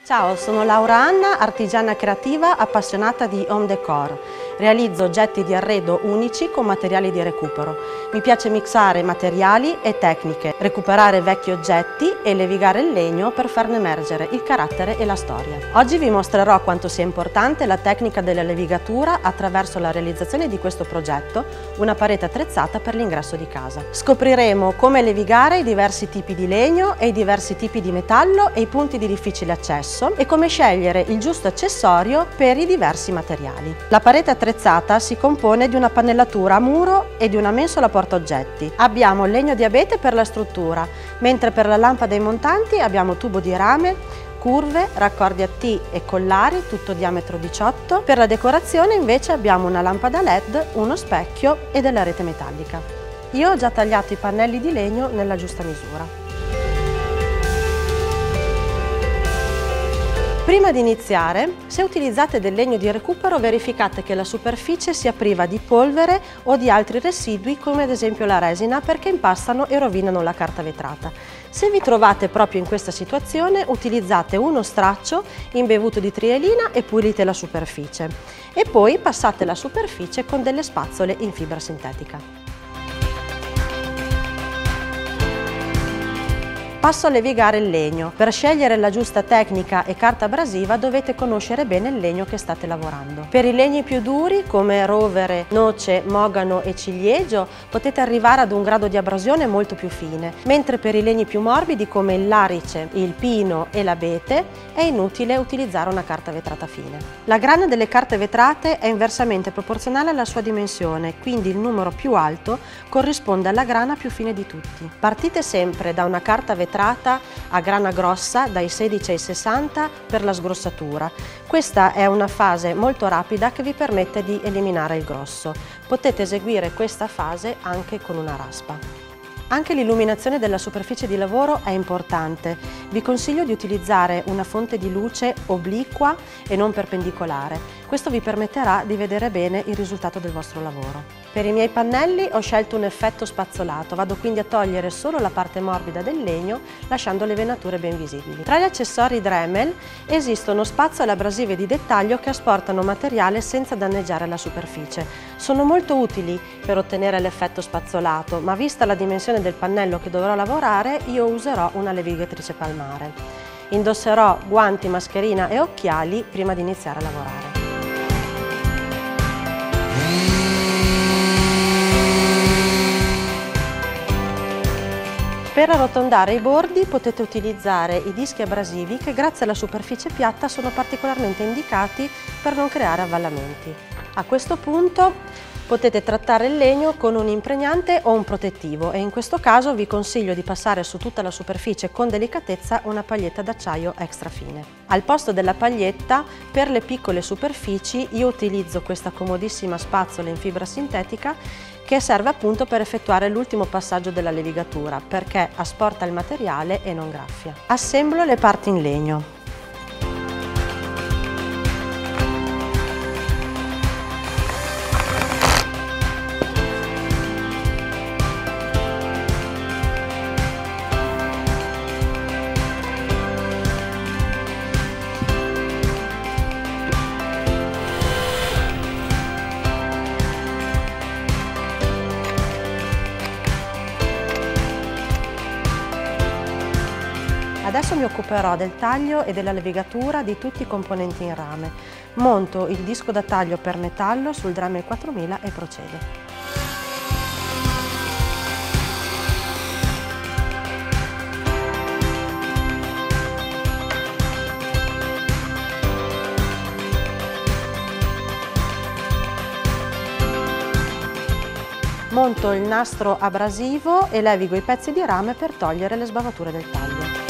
Ciao, sono Laura Anna, artigiana creativa appassionata di home decor. Realizzo oggetti di arredo unici con materiali di recupero. Mi piace mixare materiali e tecniche, recuperare vecchi oggetti e levigare il legno per farne emergere il carattere e la storia. Oggi vi mostrerò quanto sia importante la tecnica della levigatura attraverso la realizzazione di questo progetto, una parete attrezzata per l'ingresso di casa. Scopriremo come levigare i diversi tipi di legno e i diversi tipi di metallo e i punti di difficile accesso e come scegliere il giusto accessorio per i diversi materiali. La parete attrezzata si compone di una pannellatura a muro e di una mensola portaoggetti. Abbiamo il legno di abete per la struttura, mentre per la lampada e i montanti abbiamo tubo di rame, curve, raccordi a T e collari, tutto diametro 18. Per la decorazione invece abbiamo una lampada LED, uno specchio e della rete metallica. Io ho già tagliato i pannelli di legno nella giusta misura. Prima di iniziare, se utilizzate del legno di recupero verificate che la superficie sia priva di polvere o di altri residui come ad esempio la resina, perché impastano e rovinano la carta vetrata. Se vi trovate proprio in questa situazione, utilizzate uno straccio imbevuto di trielina e pulite la superficie e poi passate la superficie con delle spazzole in fibra sintetica. Passo a levigare il legno. Per scegliere la giusta tecnica e carta abrasiva dovete conoscere bene il legno che state lavorando. Per i legni più duri come rovere, noce, mogano e ciliegio potete arrivare ad un grado di abrasione molto più fine, mentre per i legni più morbidi come il larice, il pino e l'abete è inutile utilizzare una carta vetrata fine. La grana delle carte vetrate è inversamente proporzionale alla sua dimensione, quindi il numero più alto corrisponde alla grana più fine di tutti. Partite sempre da una carta vetrata a grana grossa dai 16 ai 60 per la sgrossatura. Questa è una fase molto rapida che vi permette di eliminare il grosso. Potete eseguire questa fase anche con una raspa. Anche l'illuminazione della superficie di lavoro è importante. Vi consiglio di utilizzare una fonte di luce obliqua e non perpendicolare. Questo vi permetterà di vedere bene il risultato del vostro lavoro. Per i miei pannelli ho scelto un effetto spazzolato, vado quindi a togliere solo la parte morbida del legno lasciando le venature ben visibili. Tra gli accessori Dremel esistono spazzole abrasive di dettaglio che asportano materiale senza danneggiare la superficie. Sono molto utili per ottenere l'effetto spazzolato, ma vista la dimensione del pannello che dovrò lavorare io userò una levigatrice palmare. Indosserò guanti, mascherina e occhiali prima di iniziare a lavorare. Per arrotondare i bordi potete utilizzare i dischi abrasivi che grazie alla superficie piatta sono particolarmente indicati per non creare avvallamenti. A questo punto potete trattare il legno con un impregnante o un protettivo e in questo caso vi consiglio di passare su tutta la superficie con delicatezza una paglietta d'acciaio extra fine. Al posto della paglietta, per le piccole superfici io utilizzo questa comodissima spazzola in fibra sintetica che serve appunto per effettuare l'ultimo passaggio della levigatura perché asporta il materiale e non graffia. Assemblo le parti in legno. Adesso mi occuperò del taglio e della levigatura di tutti i componenti in rame. Monto il disco da taglio per metallo sul Dremel 4000 e procedo. Monto il nastro abrasivo e levigo i pezzi di rame per togliere le sbavature del taglio.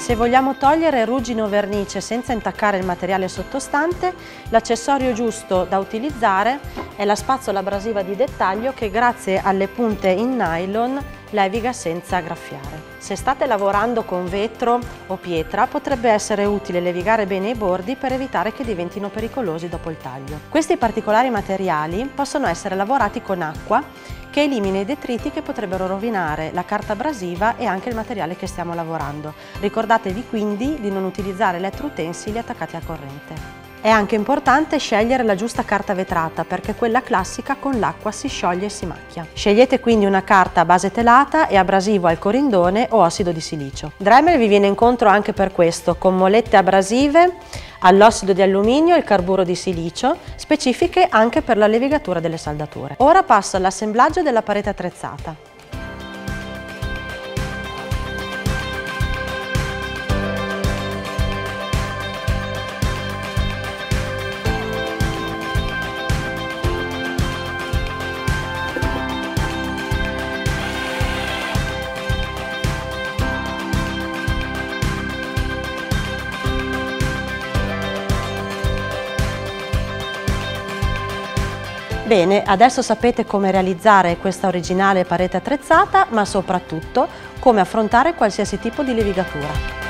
Se vogliamo togliere ruggine o vernice senza intaccare il materiale sottostante, l'accessorio giusto da utilizzare è la spazzola abrasiva di dettaglio che grazie alle punte in nylon leviga senza graffiare. Se state lavorando con vetro o pietra, potrebbe essere utile levigare bene i bordi per evitare che diventino pericolosi dopo il taglio. Questi particolari materiali possono essere lavorati con acqua che elimina i detriti che potrebbero rovinare la carta abrasiva e anche il materiale che stiamo lavorando. Ricordatevi quindi di non utilizzare elettroutensili attaccati a corrente. È anche importante scegliere la giusta carta vetrata perché quella classica con l'acqua si scioglie e si macchia. Scegliete quindi una carta a base telata e abrasivo al corindone o ossido di silicio. Dremel vi viene incontro anche per questo, con molette abrasive all'ossido di alluminio e il carburo di silicio, specifiche anche per la levigatura delle saldature. Ora passo all'assemblaggio della parete attrezzata. Bene, adesso sapete come realizzare questa originale parete attrezzata, ma soprattutto come affrontare qualsiasi tipo di levigatura.